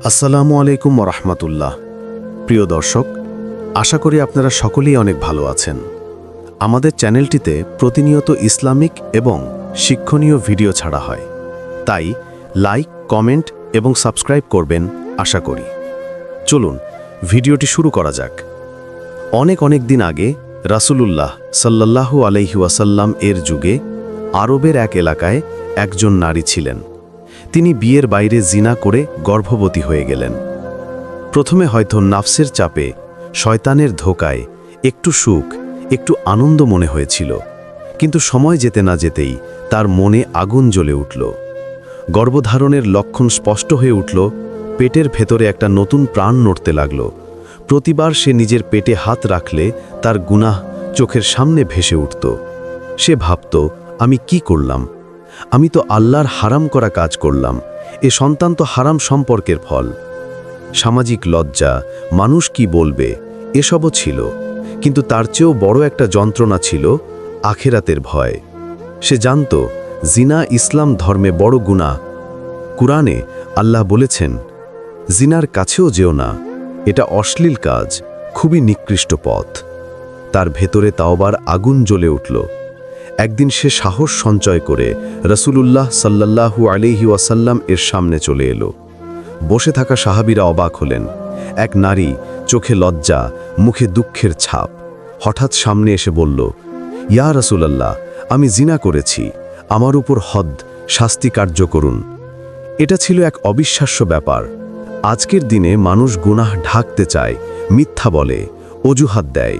আসসালামু আলাইকুম রহমতুল্লাহ। প্রিয় দর্শক, আশা করি আপনারা সকলেই অনেক ভালো আছেন। আমাদের চ্যানেলটিতে প্রতিনিয়ত ইসলামিক এবং শিক্ষণীয় ভিডিও ছাড়া হয়, তাই লাইক, কমেন্ট এবং সাবস্ক্রাইব করবেন আশা করি। চলুন ভিডিওটি শুরু করা যাক। অনেক দিন আগে রাসূলুল্লাহ সাল্লাল্লাহু আলাইহি ওয়াসাল্লাম এর যুগে আরবের এক এলাকায় একজন নারী ছিলেন। তিনি বিয়ের বাইরে জিনা করে গর্ভবতী হয়ে গেলেন। প্রথমে হয়তো নাফসের চাপে, শয়তানের ধোকায় একটু সুখ, একটু আনন্দ মনে হয়েছিল, কিন্তু সময় যেতে না যেতেই তার মনে আগুন জ্বলে উঠল। গর্ভধারণের লক্ষণ স্পষ্ট হয়ে উঠল, পেটের ভেতরে একটা নতুন প্রাণ নড়তে লাগল। প্রতিবার সে নিজের পেটে হাত রাখলে তার গুনাহ চোখের সামনে ভেসে উঠত। সে ভাবত, আমি কি করলাম? আমি তো আল্লাহর হারাম করা কাজ করলাম। এ সন্তান তো হারাম সম্পর্কের ফল। সামাজিক লজ্জা, মানুষ কি বলবে, এসবও ছিল, কিন্তু তার চেয়েও বড় একটা যন্ত্রণা ছিল আখিরাতের ভয়। সে জানত জিনা ইসলাম ধর্মে বড় গুনাহ। কুরআনে আল্লাহ বলেছেন, জিনার কাছেও যেও না, এটা অশ্লীল কাজ, খুবই নিকৃষ্ট পথ। তার ভেতরে তাওবার আগুন জ্বলে উঠল। একদিন সে সাহস সঞ্চয় করে রাসূলুল্লাহ সাল্লাল্লাহু আলাইহি ওয়াসাল্লাম এর সামনে চলে এলো। বসে থাকা সাহাবীরা অবাক হলেন। এক নারী, চোখে লজ্জা, মুখে দুঃখের ছাপ, হঠাৎ সামনে এসে বলল, ইয়া রাসূলুল্লাহ, আমি জিনা করেছি, আমার উপর হদ, শাস্তি কার্য করুন। এটা ছিল এক অবিশ্বাস্য ব্যাপার। আজকের দিনে মানুষ গুনাহ ঢাকতে চায়, মিথ্যা বলে, অজুহাত দেয়,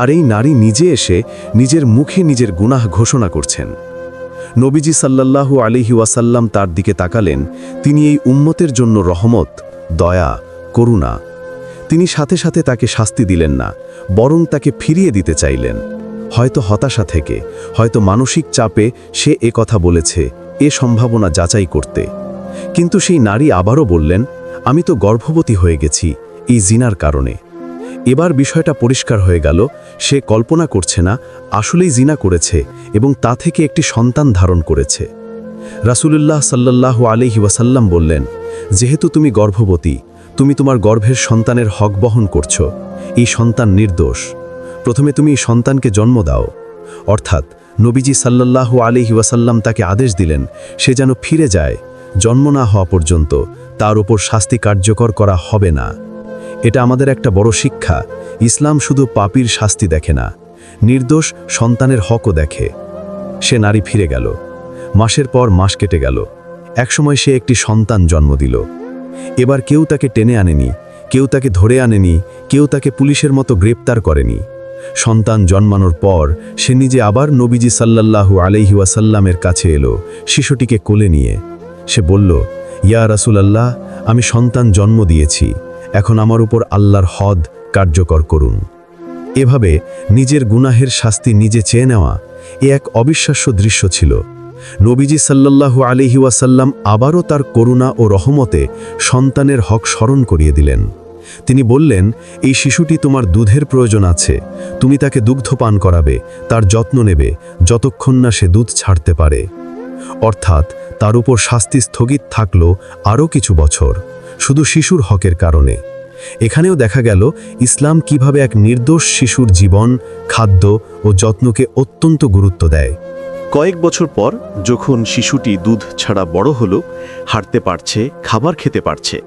আর এই নারী নিজে এসে নিজের মুখে নিজের গুনাহ ঘোষণা করছেন। নবীজি সাল্লাল্লাহু আলাইহি ওয়াসাল্লাম তার দিকে তাকালেন। তিনি এই উম্মতের জন্য রহমত, দয়া, করুণা। তিনি সাথে সাথে তাকে শাস্তি দিলেন না, বরং তাকে ফিরিয়ে দিতে চাইলেন। হয়তো হতাশা থেকে, হয়তো মানসিক চাপে সে কথা বলেছে, এ সম্ভাবনা যাচাই করতে। কিন্তু সেই নারী আবারও বললেন, আমি তো গর্ভবতী হয়ে গেছি এই জিনার কারণে। এবার বিষয়টা পরিষ্কার হয়ে গেল, সে কল্পনা করছে না, আসলেই জিনা করেছে এবং তা থেকে একটি সন্তান ধারণ করেছে। রাসূলুল্লাহ সাল্লাল্লাহু আলাইহি ওয়াসাল্লাম বললেন, যেহেতু তুমি গর্ভবতী, তুমি তোমার গর্ভের সন্তানের হক বহন করছো। এই সন্তান নির্দোষ। প্রথমে তুমি এই সন্তানকে জন্ম দাও। অর্থাৎ নবীজি সাল্লাল্লাহু আলাইহি ওয়াসাল্লাম তাকে আদেশ দিলেন, সে যেন ফিরে যায়। জন্ম না হওয়া পর্যন্ত তার উপর শাস্তি কার্যকর করা হবে না। এটা আমাদের একটা বড় শিক্ষা। ইসলাম শুধু পাপীর শাস্তি দেখে না, নির্দোষ সন্তানের হকও দেখে। সে নারী ফিরে গেল। মাসের পর মাস কেটে গেল। একসময় সে একটি সন্তান জন্ম দিল। এবার কেউ তাকে টেনে আনেনি, কেউ তাকে ধরে আনেনি, কেউ তাকে পুলিশের মতো গ্রেপ্তার করেনি। সন্তান জন্মানোর পর সে নিজে আবার নবীজি সাল্লাল্লাহু আলাইহি ওয়াসাল্লামের কাছে এলো, শিশুটিকে কোলে নিয়ে। সে বলল, ইয়া রাসূলুল্লাহ, আমি সন্তান জন্ম দিয়েছি, এখন আমার উপর আল্লাহর হদ কার্যকর করুন। এভাবে নিজের গুনাহের শাস্তি নিজে চেয়ে নেওয়া, এ এক অবিশ্বাস্য দৃশ্য ছিল। নবীজি সাল্লাল্লাহু আলাইহি ওয়াসাল্লাম আবারও তার করুণা ও রহমতে সন্তানের হক স্মরণ করিয়ে দিলেন। তিনি বললেন, এই শিশুটি তোমার দুধের প্রয়োজন আছে, তুমি তাকে দুগ্ধ পান করাবে, তার যত্ন নেবে যতক্ষণ না সে দুধ ছাড়তে পারে। অর্থাৎ তার উপর শাস্তি স্থগিত থাকল আরও কিছু বছর, শুধু শিশুর হকের কারণে। এখানেও দেখা গেল ইসলাম কিভাবে এক নির্দোষ শিশুর জীবন, খাদ্য ও যত্নকে অত্যন্ত গুরুত্ব দেয়। কয়েক বছর পর যখন শিশুটি দুধ ছাড়া বড় হলো, হাঁটতে পারছে, খাবার খেতে পারছে,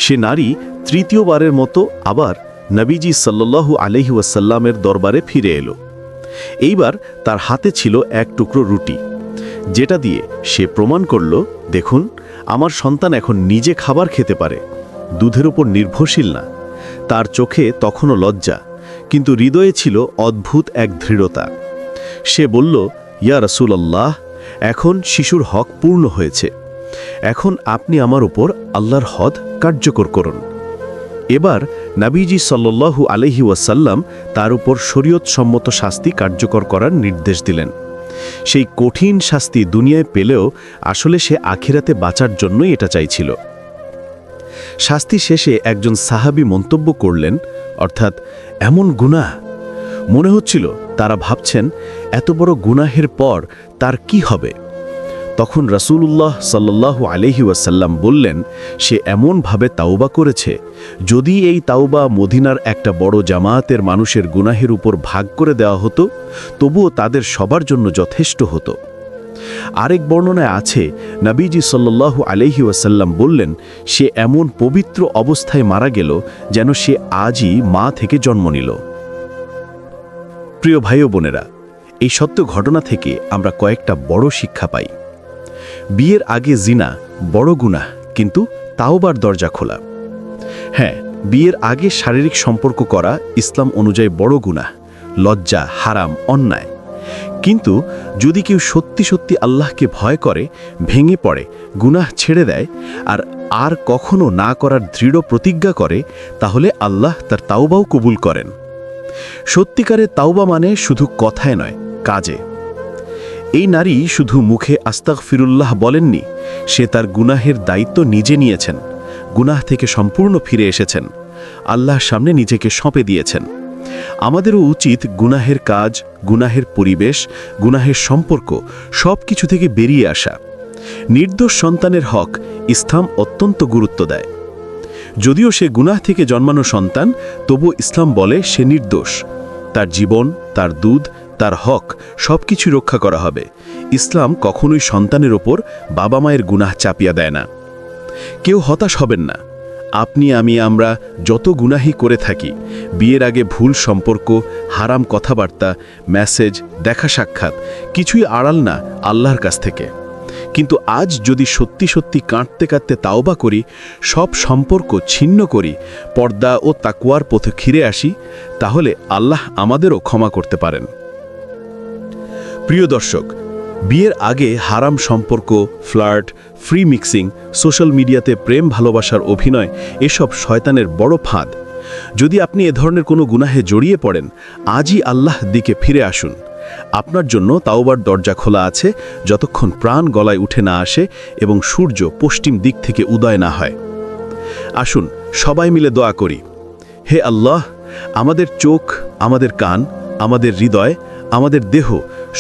সে নারী তৃতীয়বারের মতো আবার নবীজি সাল্লাল্লাহু আলাইহি ওয়াসাল্লামের দরবারে ফিরে এলো। এইবার তার হাতে ছিল এক টুকরো রুটি, যেটা দিয়ে সে প্রমাণ করল, দেখুন, আমার সন্তান এখন নিজে খাবার খেতে পারে, দুধের উপর নির্ভরশীল না। তার চোখে তখনও লজ্জা, কিন্তু হৃদয়ে ছিল অদ্ভুত এক দৃঢ়তা। সে বলল, ইয়া রাসূলুল্লাহ, এখন শিশুর হক পূর্ণ হয়েছে, এখন আপনি আমার উপর আল্লাহর হদ কার্যকর করুন। এবার নবীজি সাল্লাল্লাহু আলাইহি ওয়াসাল্লাম তার উপর শরীয়ত সম্মত শাস্তি কার্যকর করার নির্দেশ দিলেন। সেই কঠিন শাস্তি দুনিয়ায় পেলেও আসলে সে আখিরাতে বাঁচার জন্যই এটা চাইছিল। শাস্তি শেষে একজন সাহাবী মন্তব্য করলেন, অর্থাৎ এমন গুনাহ, মনে হচ্ছিল তারা ভাবছেন এত বড় গুনাহের পর তার কি হবে। তখন রাসূলুল্লাহ সাল্লাল্লাহু আলাইহি ওয়াসাল্লাম বললেন, সে এমনভাবে তাওবা করেছে, যদি এই তাওবা মদিনার একটা বড় জামায়াতের মানুষের গুনাহের উপর ভাগ করে দেওয়া হতো, তবুও তাদের সবার জন্য যথেষ্ট হতো। আরেক বর্ণনায় আছে, নবীজি সাল্লাল্লাহু আলাইহি ওয়াসাল্লাম বললেন, সে এমন পবিত্র অবস্থায় মারা গেল যেন সে আজই মা থেকে জন্ম নিল। প্রিয় ভাই ও বোনেরা, এই সত্য ঘটনা থেকে আমরা কয়েকটা বড় শিক্ষা পাই। বিয়ের আগে জিনা বড় গুনাহ, কিন্তু তাওবার দরজা খোলা। হ্যাঁ, বিয়ের আগে শারীরিক সম্পর্ক করা ইসলাম অনুযায়ী বড় গুনাহ, লজ্জা, হারাম, অন্যায়। কিন্তু যদি কেউ সত্যি সত্যি আল্লাহকে ভয় করে, ভেঙে পড়ে, গুনাহ ছেড়ে দেয় আর কখনো না করার দৃঢ় প্রতিজ্ঞা করে, তাহলে আল্লাহ তার তাওবাও কবুল করেন। সত্যিকারের তাওবা মানে শুধু কথায় নয়, কাজে। এই নারী শুধু মুখে আস্তাগফিরুল্লাহ বলেননি, সে তার গুনাহের দায়িত্ব নিজে নিয়েছেন, গুনাহ থেকে সম্পূর্ণ ফিরে এসেছেন, আল্লাহর সামনে নিজেকে সঁপে দিয়েছেন। আমাদেরও উচিত গুনাহের কাজ, গুনাহের পরিবেশ, গুনাহের সম্পর্ক সব কিছু থেকে বেরিয়ে আসা। নির্দোষ সন্তানের হক ইসলাম অত্যন্ত গুরুত্ব দেয়। যদিও সে গুনাহ থেকে জন্মানো সন্তান, তবু ইসলাম বলে সে নির্দোষ। তার জীবন, তার দুধ, তার হক সব কিছু রক্ষা করা হবে। ইসলাম কখনোই সন্তানের ওপর বাবা মায়ের গুনাহ চাপিয়ে দেয় না। কেউ হতাশ হবেন না। আপনি, আমরা যত গুনাহি করে থাকি, বিয়ের আগে ভুল সম্পর্ক, হারাম কথাবার্তা, মেসেজ, দেখা সাক্ষাৎ কিছুই আড়াল না আল্লাহর কাছ থেকে। কিন্তু আজ যদি সত্যি সত্যি কাঁদতে কাঁদতে তাওবা করি, সব সম্পর্ক ছিন্ন করি, পর্দা ও তাকওয়ার পথে ফিরে আসি, তাহলে আল্লাহ আমাদেরও ক্ষমা করতে পারেন। প্রিয় দর্শক, বিয়ের আগে হারাম সম্পর্ক, ফ্লার্ট, ফ্রি মিক্সিং, সোশ্যাল মিডিয়াতে প্রেম ভালোবাসার অভিনয় এসব শয়তানের বড় ফাঁদ। যদি আপনি এ ধরনের কোনো গুনাহে জড়িয়ে পড়েন, আজই আল্লাহ দিকে ফিরে আসুন। আপনার জন্য তাওবার দরজা খোলা আছে, যতক্ষণ প্রাণ গলায় উঠে না আসে এবং সূর্য পশ্চিম দিক থেকে উদয় না হয়। আসুন সবাই মিলে দোয়া করি। হে আল্লাহ, আমাদের চোখ, আমাদের কান, আমাদের হৃদয়, আমাদের দেহ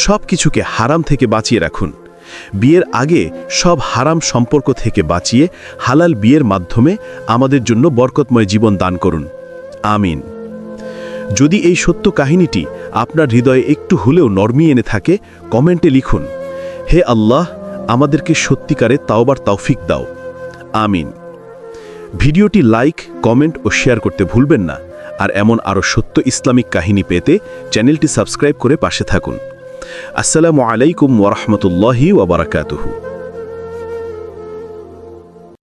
সব কিছুকে হারাম থেকে বাঁচিয়ে রাখুন। বিয়ের আগে সব হারাম সম্পর্ক থেকে বাঁচিয়ে হালাল বিয়ের মাধ্যমে আমাদের জন্য বরকতময় জীবন দান করুন। আমিন। যদি এই সত্য কাহিনীটি আপনার হৃদয়ে একটু হলেও নরমিয়ে এনে থাকে, কমেন্টে লিখুন, হে আল্লাহ, আমাদেরকে সত্যিকারে তাওবার তৌফিক দাও। আমিন। ভিডিওটি লাইক, কমেন্ট ও শেয়ার করতে ভুলবেন না। আর এমন আরও সত্য ইসলামিক কাহিনী পেতে চ্যানেলটি সাবস্ক্রাইব করে পাশে থাকুন। আসসালামু আলাইকুম ওয়া রাহমাতুল্লাহি ওয়া বারাকাতুহু।